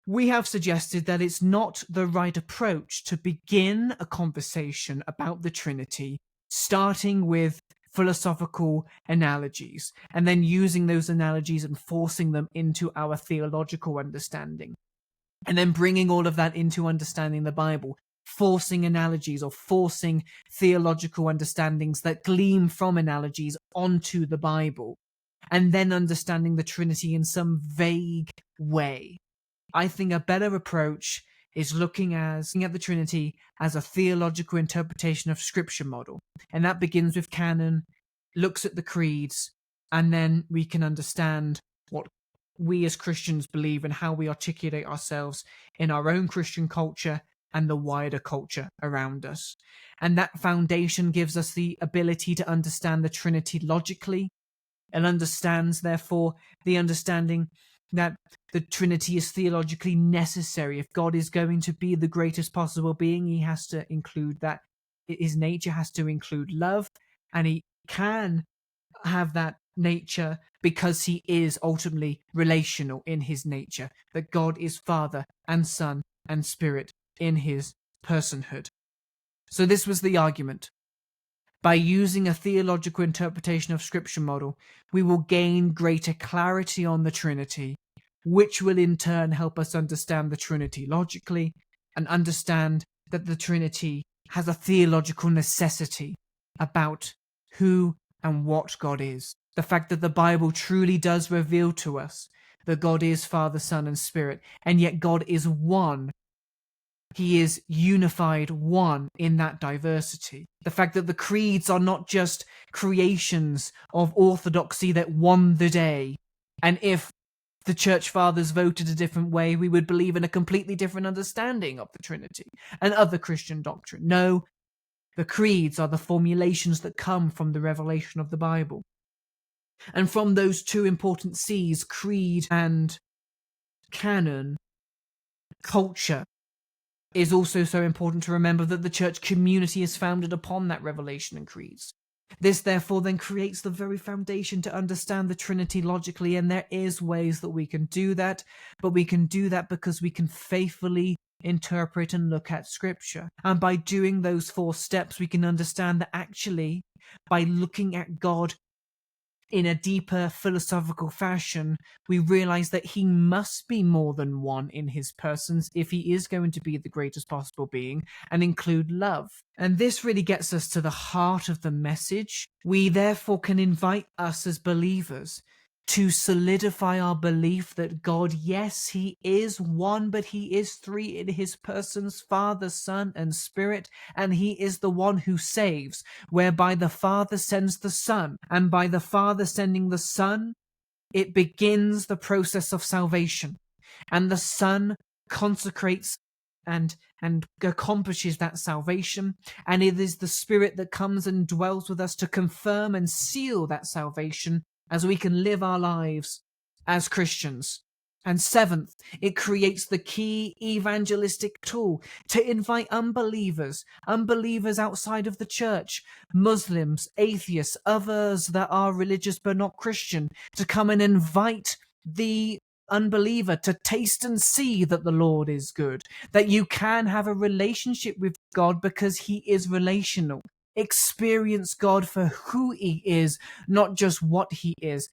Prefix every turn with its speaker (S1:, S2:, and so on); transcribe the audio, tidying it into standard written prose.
S1: We have suggested that it's not the right approach to begin a conversation about the Trinity, starting with philosophical analogies, and then using those analogies and forcing them into our theological understanding, and then bringing all of that into understanding the Bible, forcing analogies or forcing theological understandings that gleam from analogies onto the Bible, and then understanding the Trinity in some vague way. I think a better approach is looking at the Trinity as a theological interpretation of Scripture model. And that begins with canon, looks at the creeds, and then we can understand what we as Christians believe and how we articulate ourselves in our own Christian culture and the wider culture around us. And that foundation gives us the ability to understand the Trinity logically, and understands, therefore, the understanding that the Trinity is theologically necessary. If God is going to be the greatest possible being, he has to include that. His nature has to include love, and he can have that nature because he is ultimately relational in his nature, that God is Father and Son and Spirit in his personhood. So this was the argument. By using a theological interpretation of Scripture model, we will gain greater clarity on the Trinity, which will in turn help us understand the Trinity logically and understand that the Trinity has a theological necessity about who and what God is. The fact that the Bible truly does reveal to us that God is Father, Son, and Spirit, and yet God is one. He is unified one in that diversity. The fact that the creeds are not just creations of orthodoxy that won the day, and if the church fathers voted a different way, we would believe in a completely different understanding of the Trinity and other Christian doctrine. No, the creeds are the formulations that come from the revelation of the Bible. And from those two important C's, creed and canon, culture, is also so important to remember that the church community is founded upon that revelation and creeds. This therefore then creates the very foundation to understand the Trinity logically, and there is ways that we can do that, but we can do that because we can faithfully interpret and look at Scripture. And by doing those 4 steps, we can understand that actually, by looking at God in a deeper philosophical fashion, we realize that he must be more than one in his persons if he is going to be the greatest possible being and include love. And this really gets us to the heart of the message. We therefore can invite us as believers to solidify our belief that God, yes, he is one, but he is 3 in his persons, Father, Son, and Spirit, and he is the one who saves, whereby the Father sends the Son, and by the Father sending the Son, it begins the process of salvation, and the Son consecrates and accomplishes that salvation, and it is the Spirit that comes and dwells with us to confirm and seal that salvation as we can live our lives as Christians. And 7th, it creates the key evangelistic tool to invite unbelievers outside of the church, Muslims, atheists, others that are religious but not Christian, to come and invite the unbeliever to taste and see that the Lord is good, that you can have a relationship with God because he is relational. Experience God for who he is, not just what he is.